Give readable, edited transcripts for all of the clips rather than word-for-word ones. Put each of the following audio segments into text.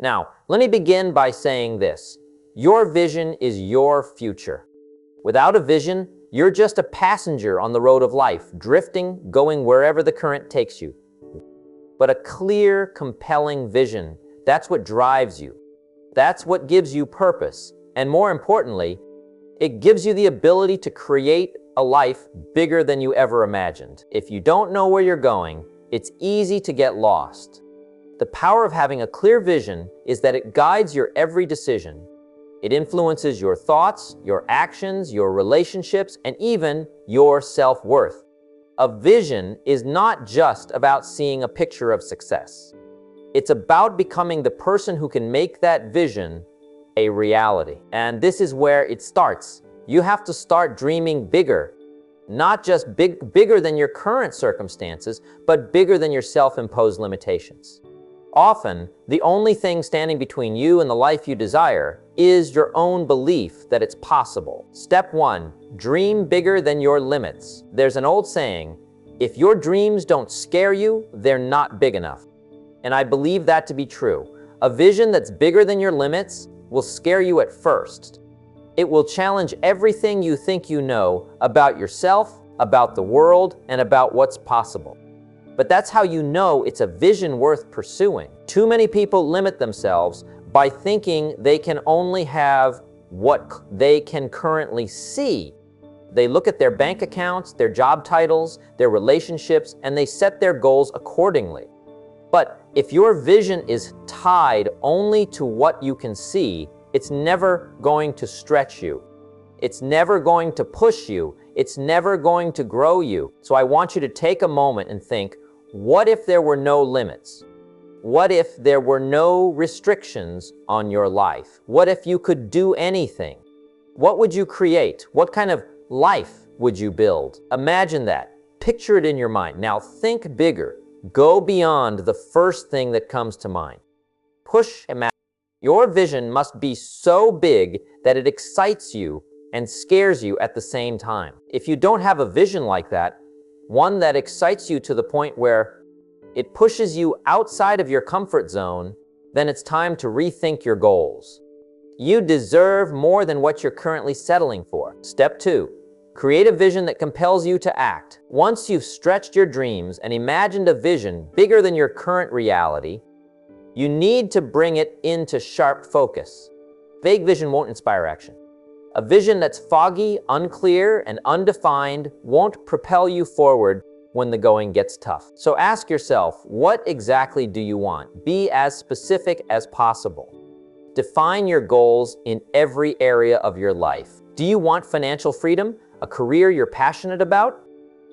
Now, let me begin by saying this. Your vision is your future. Without a vision, you're just a passenger on the road of life, drifting, going wherever the current takes you. But a clear, compelling vision, that's what drives you. That's what gives you purpose. And more importantly, it gives you the ability to create a life bigger than you ever imagined. If you don't know where you're going, it's easy to get lost. The power of having a clear vision is that it guides your every decision. It influences your thoughts, your actions, your relationships, and even your self-worth. A vision is not just about seeing a picture of success. It's about becoming the person who can make that vision a reality. And this is where it starts. You have to start dreaming bigger. Not just bigger than your current circumstances, but bigger than your self-imposed limitations. Often, the only thing standing between you and the life you desire is your own belief that it's possible. Step 1, dream bigger than your limits. There's an old saying, if your dreams don't scare you, they're not big enough. And I believe that to be true. A vision that's bigger than your limits will scare you at first. It will challenge everything you think you know about yourself, about the world, and about what's possible. But that's how you know it's a vision worth pursuing. Too many people limit themselves by thinking they can only have what they can currently see. They look at their bank accounts, their job titles, their relationships, and they set their goals accordingly. But if your vision is tied only to what you can see, it's never going to stretch you. It's never going to push you. It's never going to grow you. So I want you to take a moment and think, what if there were no limits? What if there were no restrictions on your life? What if you could do anything? What would you create? What kind of life would you build? Imagine that. Picture it in your mind. Now think bigger. Go beyond the first thing that comes to mind. Push imagine. Your vision must be so big that it excites you and scares you at the same time. If you don't have a vision like that, one that excites you to the point where it pushes you outside of your comfort zone, then it's time to rethink your goals. You deserve more than what you're currently settling for. Step 2, create a vision that compels you to act. Once you've stretched your dreams and imagined a vision bigger than your current reality, you need to bring it into sharp focus. Vague vision won't inspire action. A vision that's foggy, unclear, and undefined won't propel you forward when the going gets tough. So ask yourself, what exactly do you want? Be as specific as possible. Define your goals in every area of your life. Do you want financial freedom, a career you're passionate about,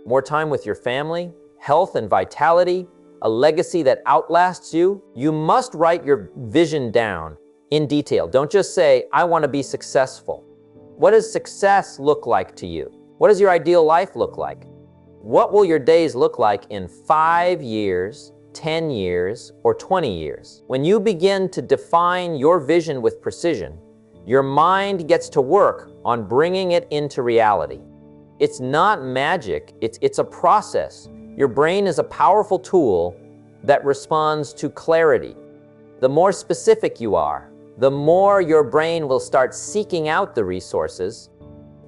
more time with your family, health and vitality, a legacy that outlasts you? You must write your vision down in detail. Don't just say, I want to be successful. What does success look like to you? What does your ideal life look like? What will your days look like in 5 years, 10 years, or 20 years? When you begin to define your vision with precision, your mind gets to work on bringing it into reality. It's not magic, it's a process. Your brain is a powerful tool that responds to clarity. The more specific you are, the more your brain will start seeking out the resources,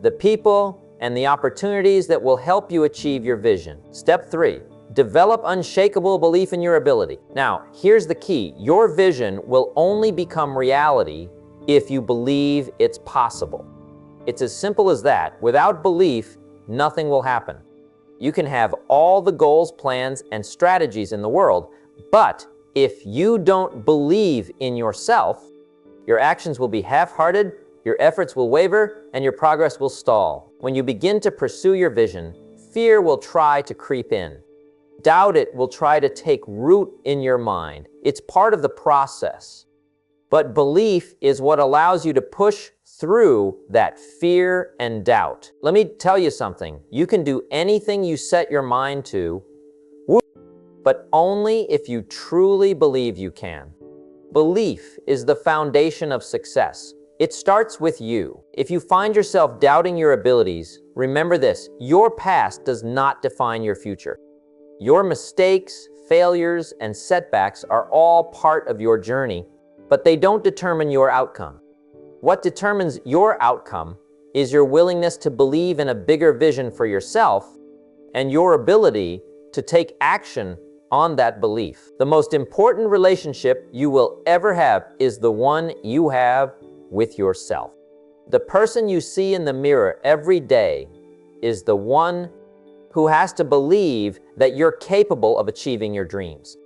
the people, and the opportunities that will help you achieve your vision. Step 3, develop unshakable belief in your ability. Now, here's the key. Your vision will only become reality if you believe it's possible. It's as simple as that. Without belief, nothing will happen. You can have all the goals, plans, and strategies in the world, but if you don't believe in yourself, your actions will be half-hearted, your efforts will waver, and your progress will stall. When you begin to pursue your vision, fear will try to creep in. Doubt it will try to take root in your mind. It's part of the process. But belief is what allows you to push through that fear and doubt. Let me tell you something. You can do anything you set your mind to, but only if you truly believe you can. Belief is the foundation of success. It starts with you. If you find yourself doubting your abilities, remember this: your past does not define your future. Your mistakes, failures, and setbacks are all part of your journey. but they don't determine your outcome. What determines your outcome is your willingness to believe in a bigger vision for yourself and your ability to take action on that belief. The most important relationship you will ever have is the one you have with yourself. The person you see in the mirror every day is the one who has to believe that you're capable of achieving your dreams.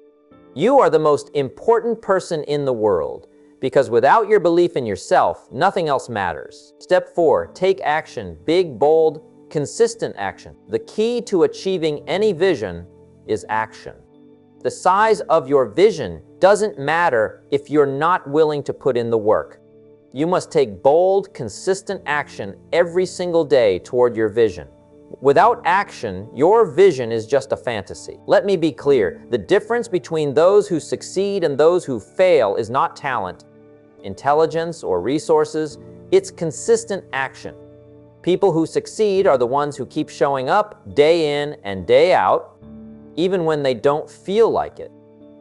You are the most important person in the world because without your belief in yourself, nothing else matters. Step 4, take action, big, bold, consistent action. The key to achieving any vision is action. The size of your vision doesn't matter if you're not willing to put in the work. You must take bold, consistent action every single day toward your vision. Without action, your vision is just a fantasy. Let me be clear, the difference between those who succeed and those who fail is not talent, intelligence, or resources, it's consistent action. People who succeed are the ones who keep showing up day in and day out, even when they don't feel like it.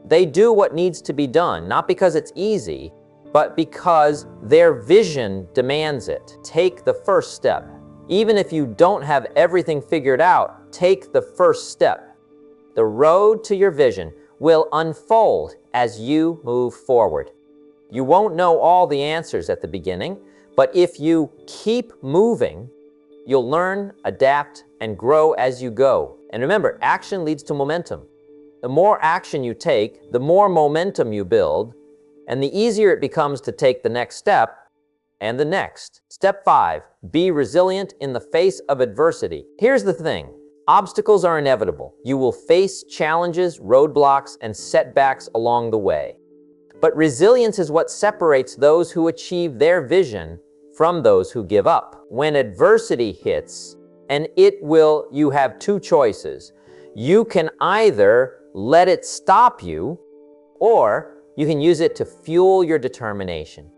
They do what needs to be done, not because it's easy, but because their vision demands it. Take the first step. Even if you don't have everything figured out, take the first step. The road to your vision will unfold as you move forward. You won't know all the answers at the beginning, but if you keep moving, you'll learn, adapt, and grow as you go. And remember, action leads to momentum. The more action you take, the more momentum you build, and the easier it becomes to take the next step and the next. Step 5, be resilient in the face of adversity. Here's the thing, obstacles are inevitable. You will face challenges, roadblocks, and setbacks along the way. But resilience is what separates those who achieve their vision from those who give up. When adversity hits, and it will, you have two choices. You can either let it stop you, or you can use it to fuel your determination.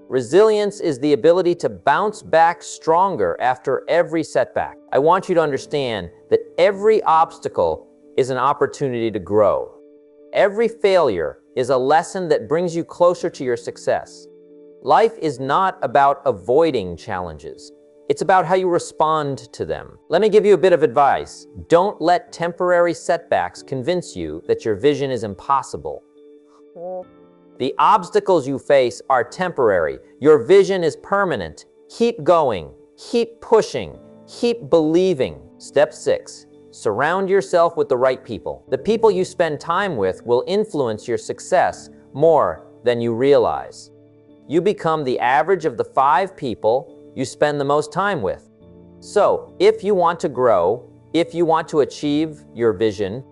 Resilience is the ability to bounce back stronger after every setback. I want you to understand that every obstacle is an opportunity to grow. Every failure is a lesson that brings you closer to your success. Life is not about avoiding challenges. It's about how you respond to them. Let me give you a bit of advice. Don't let temporary setbacks convince you that your vision is impossible. The obstacles you face are temporary. Your vision is permanent. Keep going, keep pushing, keep believing. Step 6, surround yourself with the right people. The people you spend time with will influence your success more than you realize. You become the average of the 5 people you spend the most time with. So, if you want to grow, if you want to achieve your vision,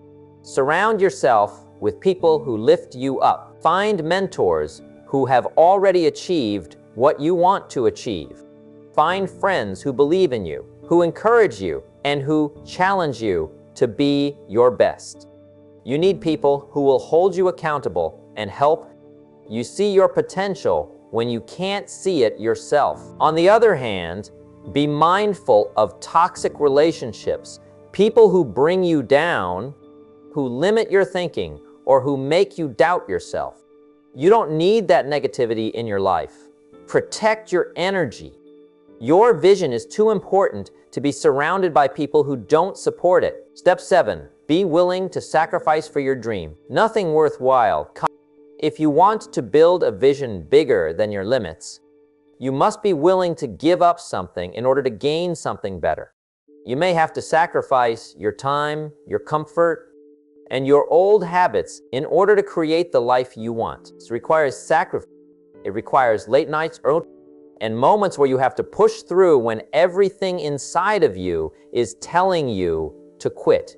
surround yourself with people who lift you up. Find mentors who have already achieved what you want to achieve. Find friends who believe in you, who encourage you, and who challenge you to be your best. You need people who will hold you accountable and help you see your potential when you can't see it yourself. On the other hand, be mindful of toxic relationships, people who bring you down, who limit your thinking, or who make you doubt yourself. You don't need that negativity in your life. Protect your energy. Your vision is too important to be surrounded by people who don't support it. Step 7, be willing to sacrifice for your dream. Nothing worthwhile. If you want to build a vision bigger than your limits, you must be willing to give up something in order to gain something better. You may have to sacrifice your time, your comfort, and your old habits in order to create the life you want. It requires sacrifice. It requires late nights, and moments where you have to push through when everything inside of you is telling you to quit.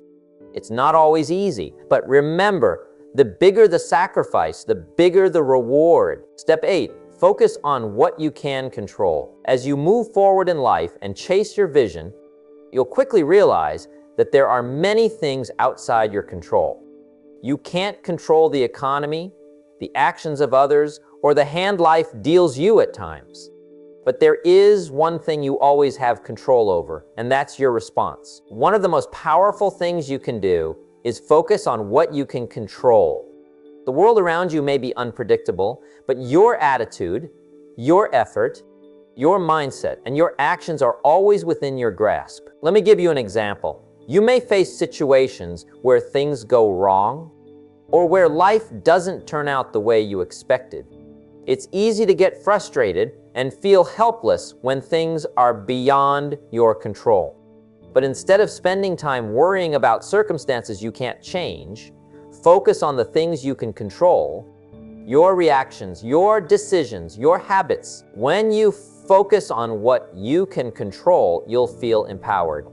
It's not always easy, but remember, the bigger the sacrifice, the bigger the reward. Step 8, focus on what you can control. As you move forward in life and chase your vision, you'll quickly realize that there are many things outside your control. You can't control the economy, the actions of others, or the hand life deals you at times. But there is one thing you always have control over, and that's your response. One of the most powerful things you can do is focus on what you can control. The world around you may be unpredictable, but your attitude, your effort, your mindset, and your actions are always within your grasp. Let me give you an example. You may face situations where things go wrong, or where life doesn't turn out the way you expected. It's easy to get frustrated and feel helpless when things are beyond your control. But instead of spending time worrying about circumstances you can't change, focus on the things you can control, your reactions, your decisions, your habits. When you focus on what you can control, you'll feel empowered.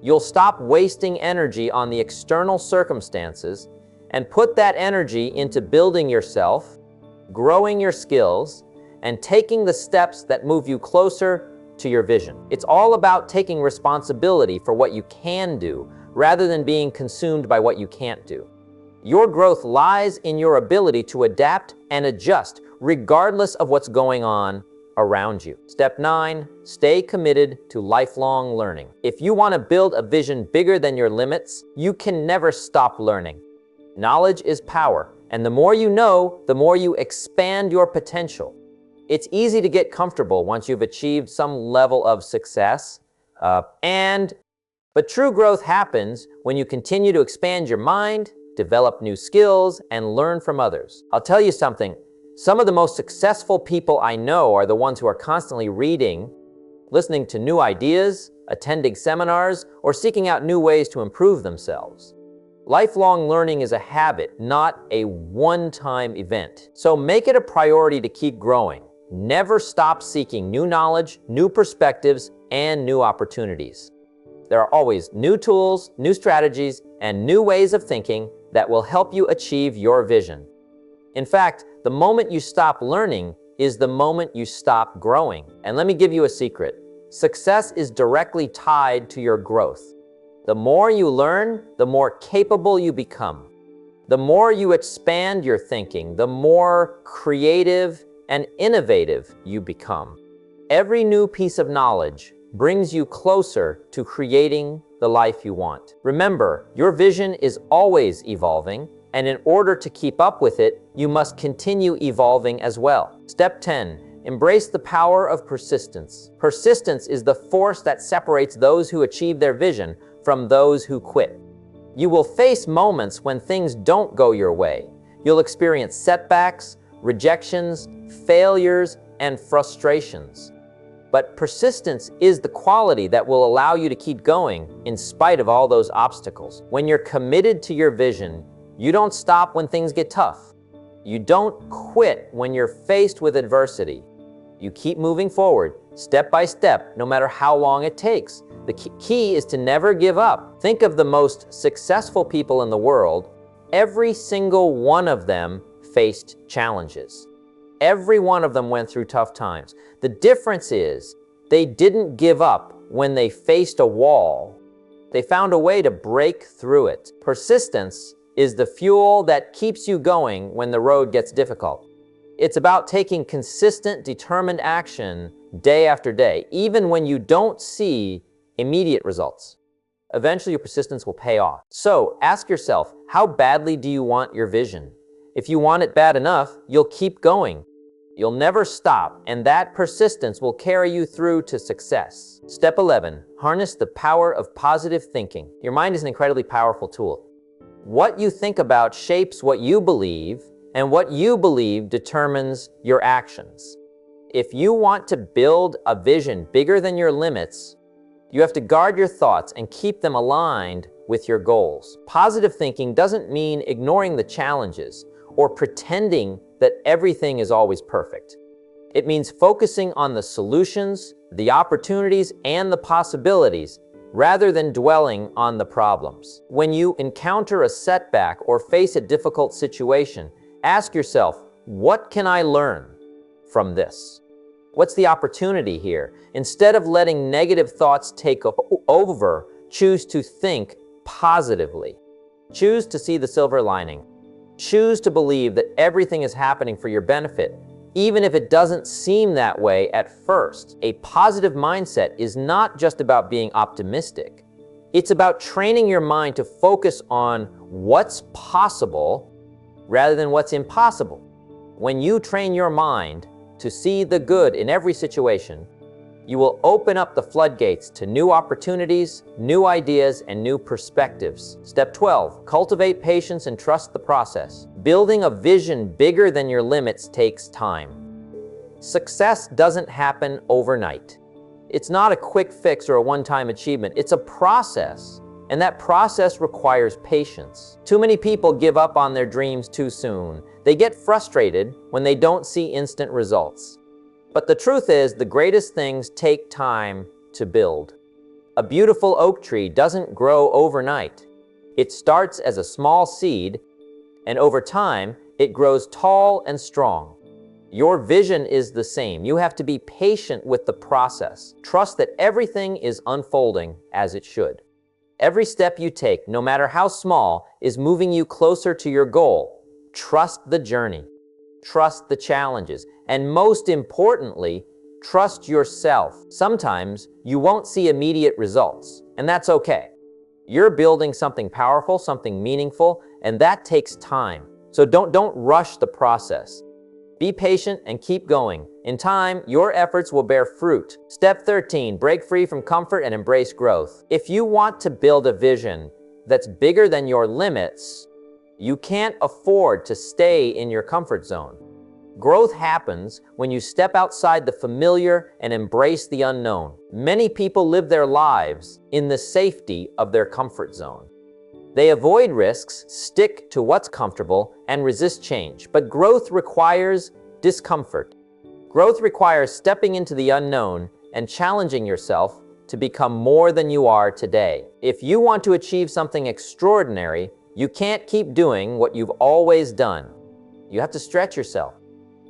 You'll stop wasting energy on the external circumstances and put that energy into building yourself, growing your skills, and taking the steps that move you closer to your vision. It's all about taking responsibility for what you can do, rather than being consumed by what you can't do. Your growth lies in your ability to adapt and adjust, regardless of what's going on around you. Step 9, stay committed to lifelong learning. If you want to build a vision bigger than your limits, you can never stop learning. Knowledge is power, and the more you know, the more you expand your potential. It's easy to get comfortable once you've achieved some level of success, but true growth happens when you continue to expand your mind, develop new skills, and learn from others. I'll tell you something, some of the most successful people I know are the ones who are constantly reading, listening to new ideas, attending seminars, or seeking out new ways to improve themselves. Lifelong learning is a habit, not a one-time event. So make it a priority to keep growing. Never stop seeking new knowledge, new perspectives, and new opportunities. There are always new tools, new strategies, and new ways of thinking that will help you achieve your vision. In fact, the moment you stop learning is the moment you stop growing. And let me give you a secret. Success is directly tied to your growth. The more you learn, the more capable you become. The more you expand your thinking, the more creative and innovative you become. Every new piece of knowledge brings you closer to creating the life you want. Remember, your vision is always evolving, and in order to keep up with it, you must continue evolving as well. Step 10, embrace the power of persistence. Persistence is the force that separates those who achieve their vision from those who quit. You will face moments when things don't go your way. You'll experience setbacks, rejections, failures, and frustrations. But persistence is the quality that will allow you to keep going in spite of all those obstacles. When you're committed to your vision, you don't stop when things get tough. You don't quit when you're faced with adversity. You keep moving forward, step by step, no matter how long it takes. The key is to never give up. Think of the most successful people in the world. Every single one of them faced challenges. Every one of them went through tough times. The difference is they didn't give up when they faced a wall. They found a way to break through it. Persistence is the fuel that keeps you going when the road gets difficult. It's about taking consistent, determined action day after day, even when you don't see immediate results. Eventually, your persistence will pay off. So ask yourself, how badly do you want your vision? If you want it bad enough, you'll keep going. You'll never stop, and that persistence will carry you through to success. Step 11, harness the power of positive thinking. Your mind is an incredibly powerful tool. What you think about shapes what you believe, and what you believe determines your actions. If you want to build a vision bigger than your limits, you have to guard your thoughts and keep them aligned with your goals. Positive thinking doesn't mean ignoring the challenges or pretending that everything is always perfect. It means focusing on the solutions, the opportunities, and the possibilities, rather than dwelling on the problems. When you encounter a setback or face a difficult situation, ask yourself, what can I learn from this? What's the opportunity here? Instead of letting negative thoughts take over, choose to think positively. Choose to see the silver lining. Choose to believe that everything is happening for your benefit, even if it doesn't seem that way at first. A positive mindset is not just about being optimistic. It's about training your mind to focus on what's possible rather than what's impossible. When you train your mind to see the good in every situation, you will open up the floodgates to new opportunities, new ideas, and new perspectives. Step 12, cultivate patience and trust the process. Building a vision bigger than your limits takes time. Success doesn't happen overnight. It's not a quick fix or a one-time achievement. It's a process, and that process requires patience. Too many people give up on their dreams too soon. They get frustrated when they don't see instant results. But the truth is, the greatest things take time to build. A beautiful oak tree doesn't grow overnight. It starts as a small seed, and over time, it grows tall and strong. Your vision is the same. You have to be patient with the process. Trust that everything is unfolding as it should. Every step you take, no matter how small, is moving you closer to your goal. Trust the journey. Trust the challenges. And most importantly, trust yourself. Sometimes you won't see immediate results, and that's okay. You're building something powerful, something meaningful, and that takes time. So don't rush the process. Be patient and keep going. In time, your efforts will bear fruit. Step 13, break free from comfort and embrace growth. If you want to build a vision that's bigger than your limits, you can't afford to stay in your comfort zone. Growth happens when you step outside the familiar and embrace the unknown. Many people live their lives in the safety of their comfort zone. They avoid risks, stick to what's comfortable, and resist change. But growth requires discomfort. Growth requires stepping into the unknown and challenging yourself to become more than you are today. If you want to achieve something extraordinary, you can't keep doing what you've always done. You have to stretch yourself.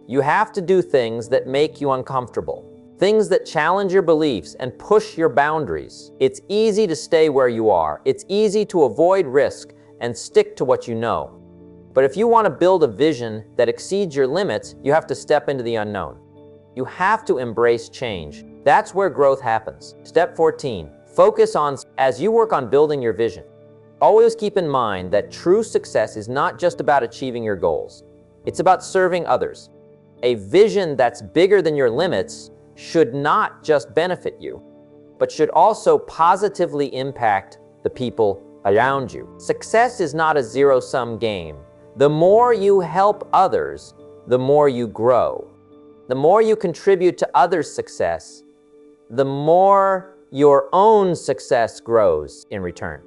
You have to do things that make you uncomfortable, things that challenge your beliefs and push your boundaries. It's easy to stay where you are. It's easy to avoid risk and stick to what you know. But if you want to build a vision that exceeds your limits, you have to step into the unknown. You have to embrace change. That's where growth happens. Step 14, focus on, as you work on building your vision, always keep in mind that true success is not just about achieving your goals. It's about serving others. A vision that's bigger than your limits should not just benefit you, but should also positively impact the people around you. Success is not a zero-sum game. The more you help others, the more you grow. The more you contribute to others' success, the more your own success grows in return.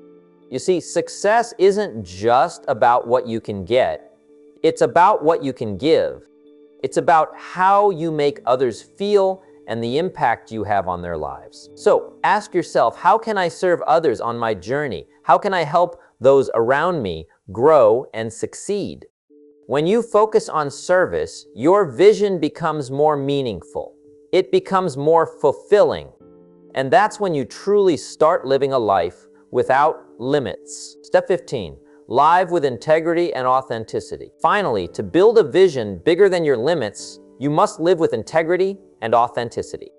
You see, success isn't just about what you can get. It's about what you can give. It's about how you make others feel and the impact you have on their lives. So ask yourself, how can I serve others on my journey? How can I help those around me grow and succeed? When you focus on service, your vision becomes more meaningful. It becomes more fulfilling. And that's when you truly start living a life without limits. Step 15, live with integrity and authenticity. Finally, to build a vision bigger than your limits, you must live with integrity and authenticity.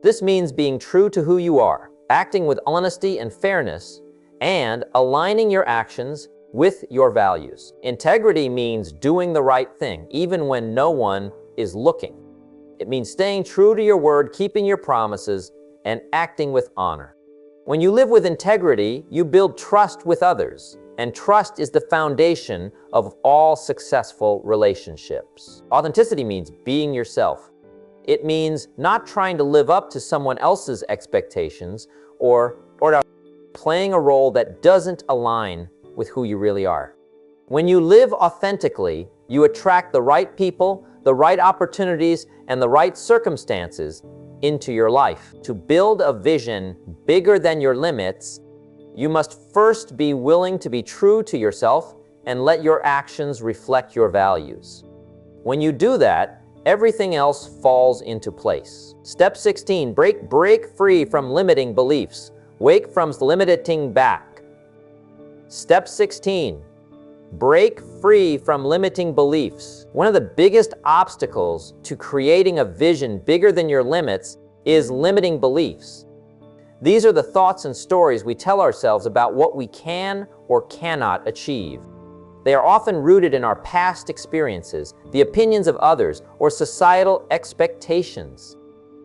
This means being true to who you are, acting with honesty and fairness, and aligning your actions with your values. Integrity means doing the right thing, even when no one is looking. It means staying true to your word, keeping your promises, and acting with honor. When you live with integrity, you build trust with others, and trust is the foundation of all successful relationships. Authenticity means being yourself. It means not trying to live up to someone else's expectations or playing a role that doesn't align with who you really are. When you live authentically, you attract the right people, the right opportunities, and the right circumstances into your life. To build a vision bigger than your limits, you must first be willing to be true to yourself and let your actions reflect your values. When you do that, everything else falls into place. Step 16, break free from limiting beliefs. Wake from limiting back. Step 16, break free from limiting beliefs. One of the biggest obstacles to creating a vision bigger than your limits is limiting beliefs. These are the thoughts and stories we tell ourselves about what we can or cannot achieve. They are often rooted in our past experiences, the opinions of others, or societal expectations.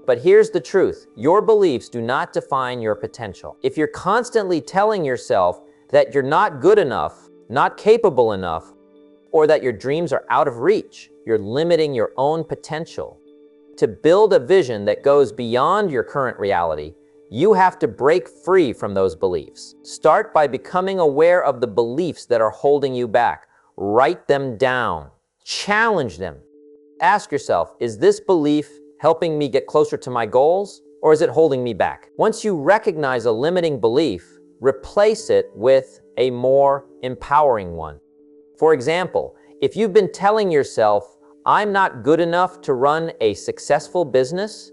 But here's the truth: your beliefs do not define your potential. If you're constantly telling yourself that you're not good enough, not capable enough, or that your dreams are out of reach, you're limiting your own potential. To build a vision that goes beyond your current reality, you have to break free from those beliefs. Start by becoming aware of the beliefs that are holding you back. Write them down. Challenge them. Ask yourself, is this belief helping me get closer to my goals, or is it holding me back? Once you recognize a limiting belief, replace it with a more empowering one. For example, if you've been telling yourself, "I'm not good enough to run a successful business,"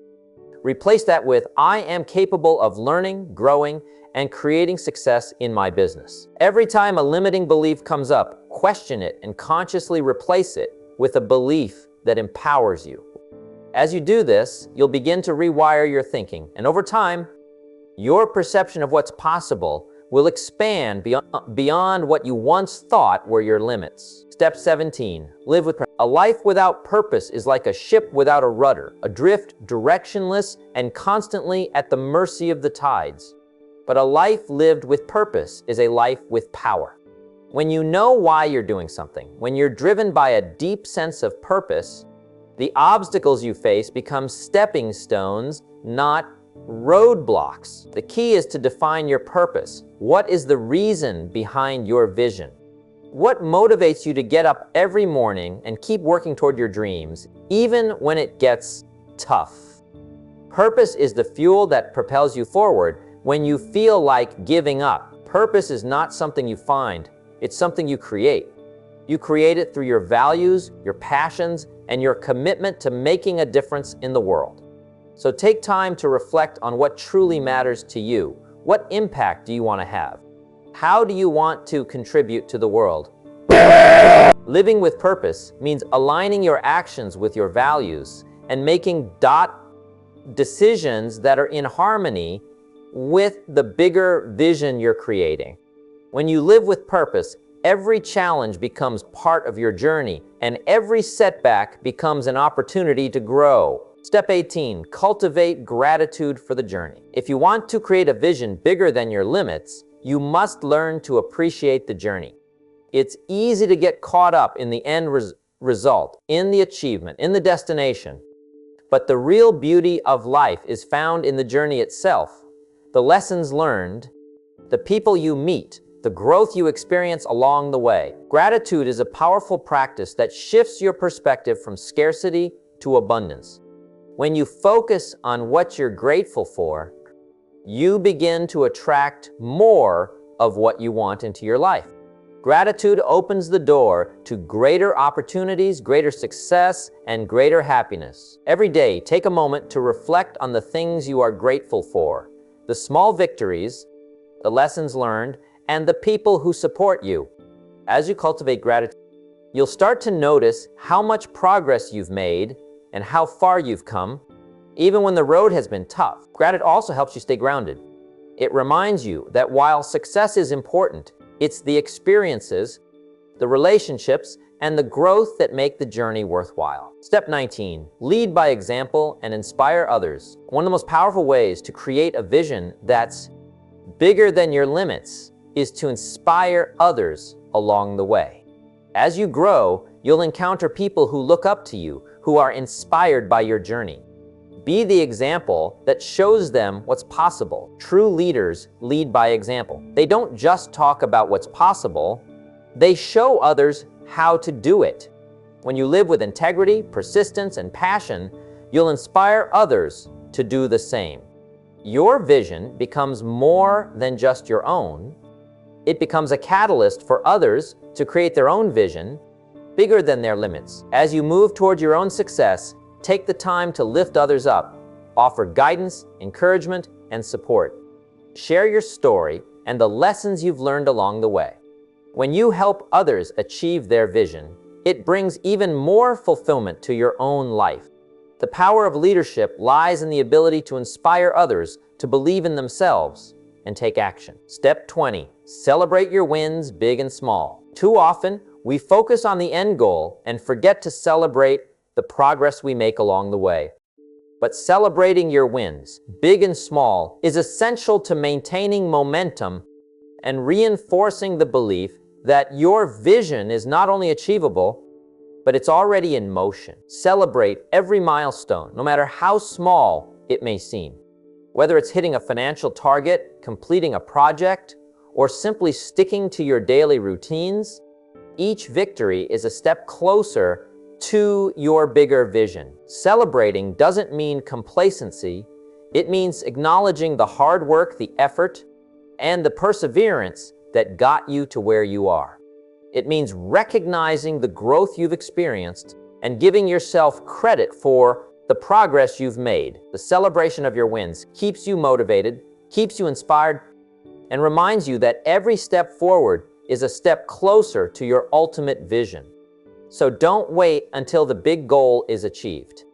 replace that with, "I am capable of learning, growing, and creating success in my business." Every time a limiting belief comes up, question it and consciously replace it with a belief that empowers you. As you do this, you'll begin to rewire your thinking, and over time, your perception of what's possible will expand beyond what you once thought were your limits. Step 17, live with purpose. A life without purpose is like a ship without a rudder, adrift, directionless, and constantly at the mercy of the tides. But a life lived with purpose is a life with power. When you know why you're doing something, when you're driven by a deep sense of purpose, the obstacles you face become stepping stones, not roadblocks. The key is to define your purpose. What is the reason behind your vision? What motivates you to get up every morning and keep working toward your dreams, even when it gets tough? Purpose is the fuel that propels you forward when you feel like giving up. Purpose is not something you find, it's something you create. You create it through your values, your passions, and your commitment to making a difference in the world. So take time to reflect on what truly matters to you. What impact do you want to have? How do you want to contribute to the world? Living with purpose means aligning your actions with your values and making decisions that are in harmony with the bigger vision you're creating. When you live with purpose, every challenge becomes part of your journey, and every setback becomes an opportunity to grow. Step 18, cultivate gratitude for the journey. If you want to create a vision bigger than your limits, you must learn to appreciate the journey. It's easy to get caught up in the end result, in the achievement, in the destination. But the real beauty of life is found in the journey itself. The lessons learned, the people you meet, the growth you experience along the way. Gratitude is a powerful practice that shifts your perspective from scarcity to abundance. When you focus on what you're grateful for, you begin to attract more of what you want into your life. Gratitude opens the door to greater opportunities, greater success, and greater happiness. Every day, take a moment to reflect on the things you are grateful for, the small victories, the lessons learned, and the people who support you. As you cultivate gratitude, you'll start to notice how much progress you've made and how far you've come, even when the road has been tough. Gratitude also helps you stay grounded. It reminds you that while success is important, it's the experiences, the relationships, and the growth that make the journey worthwhile. Step 19, lead by example and inspire others. One of the most powerful ways to create a vision that's bigger than your limits is to inspire others along the way. As you grow, you'll encounter people who look up to you, who are inspired by your journey. Be the example that shows them what's possible. True leaders lead by example. They don't just talk about what's possible, they show others how to do it. When you live with integrity, persistence, and passion, you'll inspire others to do the same. Your vision becomes more than just your own. It becomes a catalyst for others to create their own vision, bigger than their limits. As you move toward your own success, take the time to lift others up, offer guidance, encouragement, and support. Share your story and the lessons you've learned along the way. When you help others achieve their vision, it brings even more fulfillment to your own life. The power of leadership lies in the ability to inspire others to believe in themselves and take action. Step 20, celebrate your wins, big and small. Too often, we focus on the end goal and forget to celebrate the progress we make along the way. But celebrating your wins, big and small, is essential to maintaining momentum and reinforcing the belief that your vision is not only achievable, but it's already in motion. Celebrate every milestone, no matter how small it may seem. Whether it's hitting a financial target, completing a project, or simply sticking to your daily routines, each victory is a step closer to your bigger vision. Celebrating doesn't mean complacency. It means acknowledging the hard work, the effort, and the perseverance that got you to where you are. It means recognizing the growth you've experienced and giving yourself credit for the progress you've made. The celebration of your wins keeps you motivated, keeps you inspired, and reminds you that every step forward is a step closer to your ultimate vision. So don't wait until the big goal is achieved.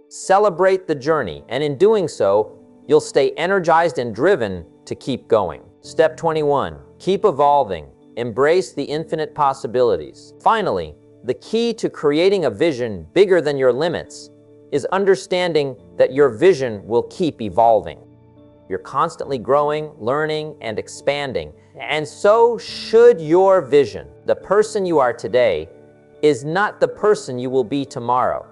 Celebrate the journey, and in doing so, you'll stay energized and driven to keep going. Step 21, keep evolving. Embrace the infinite possibilities. Finally, the key to creating a vision bigger than your limits is understanding that your vision will keep evolving. You're constantly growing, learning, and expanding, and so should your vision. The person you are today is not the person you will be tomorrow.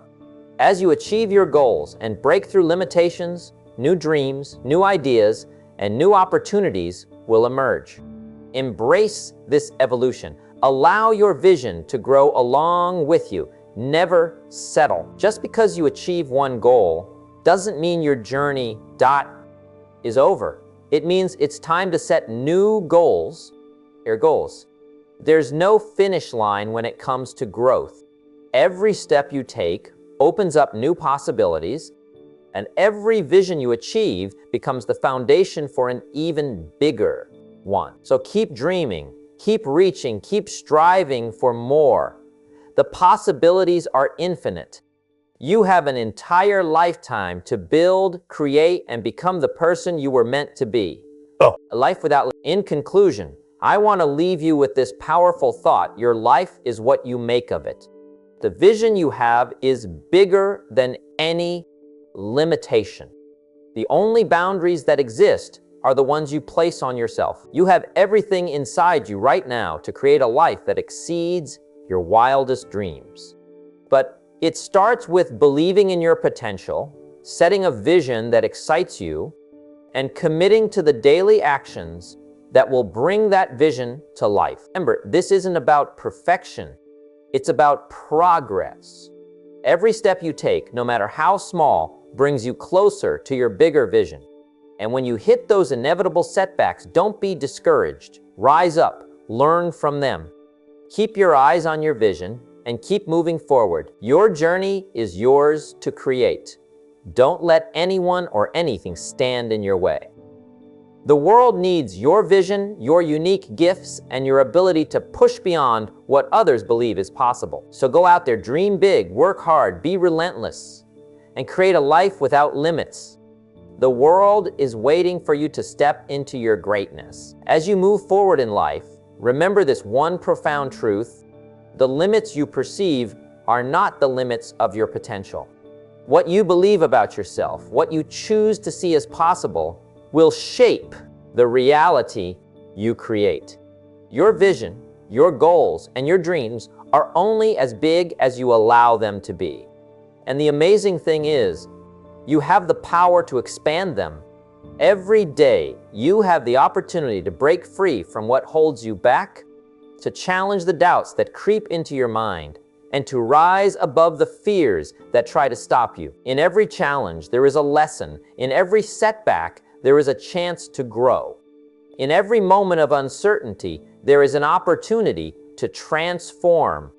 As you achieve your goals and break through limitations, new dreams, new ideas, and new opportunities will emerge. Embrace this evolution. Allow your vision to grow along with you. Never settle. Just because you achieve one goal doesn't mean your journey is over. It means it's time to set new goals. There's no finish line when it comes to growth. Every step you take opens up new possibilities, and every vision you achieve becomes the foundation for an even bigger one. So keep dreaming, keep reaching, keep striving for more. The possibilities are infinite. You have an entire lifetime to build, create, and become the person you were meant to be. A life without limits. In conclusion, I want to leave you with this powerful thought. Your life is what you make of it. The vision you have is bigger than any limitation. The only boundaries that exist are the ones you place on yourself. You have everything inside you right now to create a life that exceeds your wildest dreams. But it starts with believing in your potential, setting a vision that excites you, and committing to the daily actions that will bring that vision to life. Remember, this isn't about perfection. It's about progress. Every step you take, no matter how small, brings you closer to your bigger vision. And when you hit those inevitable setbacks, don't be discouraged. Rise up, learn from them. Keep your eyes on your vision and keep moving forward. Your journey is yours to create. Don't let anyone or anything stand in your way. The world needs your vision, your unique gifts, and your ability to push beyond what others believe is possible. So go out there, dream big, work hard, be relentless, and create a life without limits. The world is waiting for you to step into your greatness. As you move forward in life, remember this one profound truth: the limits you perceive are not the limits of your potential. What you believe about yourself, what you choose to see as possible, will shape the reality you create. Your vision, your goals, and your dreams are only as big as you allow them to be. And the amazing thing is, you have the power to expand them. Every day, you have the opportunity to break free from what holds you back, to challenge the doubts that creep into your mind, and to rise above the fears that try to stop you. In every challenge, there is a lesson. In every setback, there is a chance to grow. In every moment of uncertainty, there is an opportunity to transform.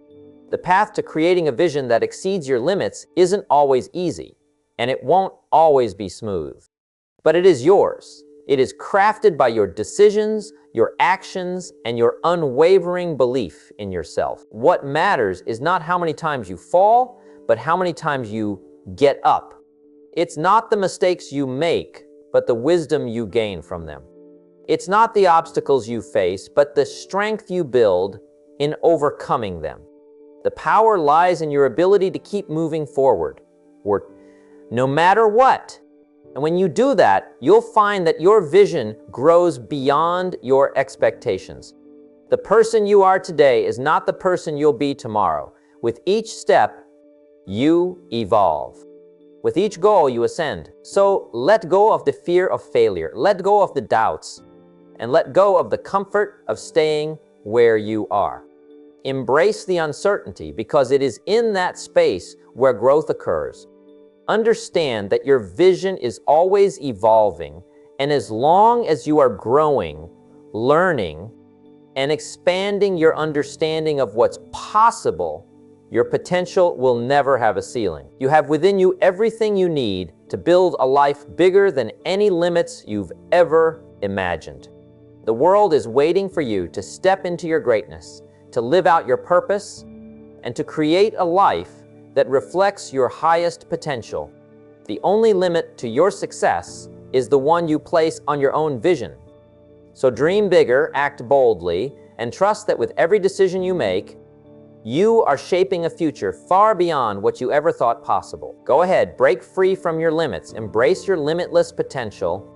The path to creating a vision that exceeds your limits isn't always easy, and it won't always be smooth. But it is yours. It is crafted by your decisions, your actions, and your unwavering belief in yourself. What matters is not how many times you fall, but how many times you get up. It's not the mistakes you make, but the wisdom you gain from them. It's not the obstacles you face, but the strength you build in overcoming them. The power lies in your ability to keep moving forward, no matter what. And when you do that, you'll find that your vision grows beyond your expectations. The person you are today is not the person you'll be tomorrow. With each step, you evolve. With each goal, you ascend. So let go of the fear of failure, let go of the doubts, and let go of the comfort of staying where you are. Embrace the uncertainty, because it is in that space where growth occurs. Understand that your vision is always evolving, and as long as you are growing, learning, and expanding your understanding of what's possible, your potential will never have a ceiling. You have within you everything you need to build a life bigger than any limits you've ever imagined. The world is waiting for you to step into your greatness, to live out your purpose, and to create a life that reflects your highest potential. The only limit to your success is the one you place on your own vision. So dream bigger, act boldly, and trust that with every decision you make, you are shaping a future far beyond what you ever thought possible. Go ahead, break free from your limits, embrace your limitless potential,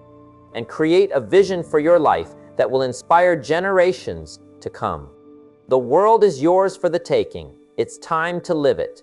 and create a vision for your life that will inspire generations to come. The world is yours for the taking. It's time to live it.